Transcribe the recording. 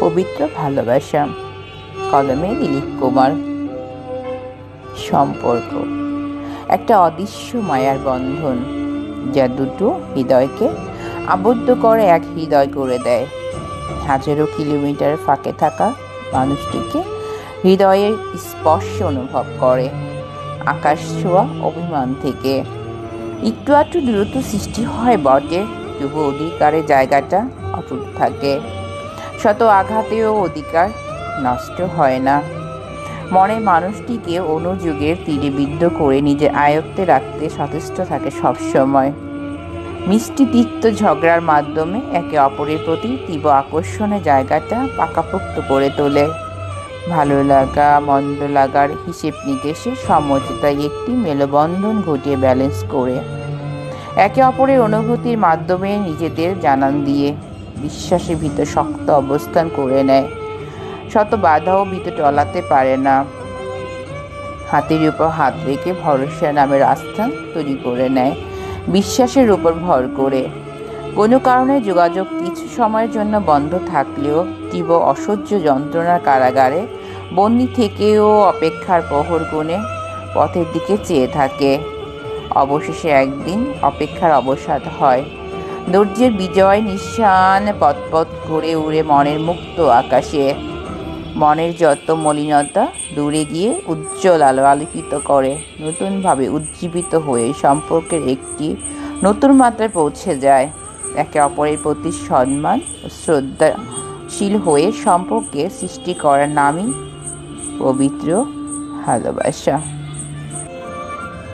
পবিত্র ভালোবাসা। কলমে দিলীপ কুমার। সম্পর্ক একটা অদৃশ্য মায়ার বন্ধন, যা দুটো হৃদয়কে আবদ্ধ করে এক হৃদয় করে দেয়। হাজারো কিলোমিটার ফাঁকে থাকা মানুষটিকে হৃদয়ের স্পর্শ অনুভব করে। আকাশ ছোঁয়া অভিমান থেকে একটু একটু দূরত্ব সৃষ্টি হয় বটে, তবু অধিকারের জায়গাটা অটুট থাকে। শত আঘাতেও অধিকার নষ্ট হয় না। মনের মানুষটিকে অনুযোগের তীরে বিদ্ধ করে নিজের আয়ত্তে রাখতে সচেষ্ট থাকে সবসময়। মিষ্টি তিক্ত ঝগড়ার মাধ্যমে একে অপরের প্রতি তীব্র আকর্ষণের জায়গাটা পাকাপোক্ত করে তোলে। ভালো লাগা মন্দ লাগার হিসেব নিকেশে সমঝোতায় একটি মেলবন্ধন ঘটিয়ে ব্যালেন্স করে একে অপরের অনুভূতির মাধ্যমে নিজেদের জানান দিয়ে বিশ্বাসের ভিতর শক্ত অবস্থান করে নেয়। শত বাধাও ভিতর টলাতে পারে না। হাতের উপর হাত রেখে ভরসা নামের আস্থান তৈরি করে নেয় বিশ্বাসের উপর ভর করে। কোনো কারণে যোগাযোগ কিছু সময়ের জন্য বন্ধ থাকলেও তীব্র অসহ্য যন্ত্রণার কারাগারে বন্দি থেকেও অপেক্ষার প্রহর গুণে পথের দিকে চেয়ে থাকে। অবশেষে একদিন অপেক্ষার অবসাদ হয়। ধৈর্যের বিজয় নিঃসান পথপথ করে উড়ে মনের মুক্ত আকাশে। মনের যত মলিনতা দূরে গিয়ে উজ্জ্বল আলো আলোকিত করে, নতুনভাবে উজ্জীবিত হয়ে সম্পর্কের একটি নতুন মাত্রায় পৌঁছে যায়। একে অপরের প্রতি সম্মান ও শ্রদ্ধাশীল হয়ে সম্পর্কে সৃষ্টি করার নামই পবিত্র ভালোবাসা।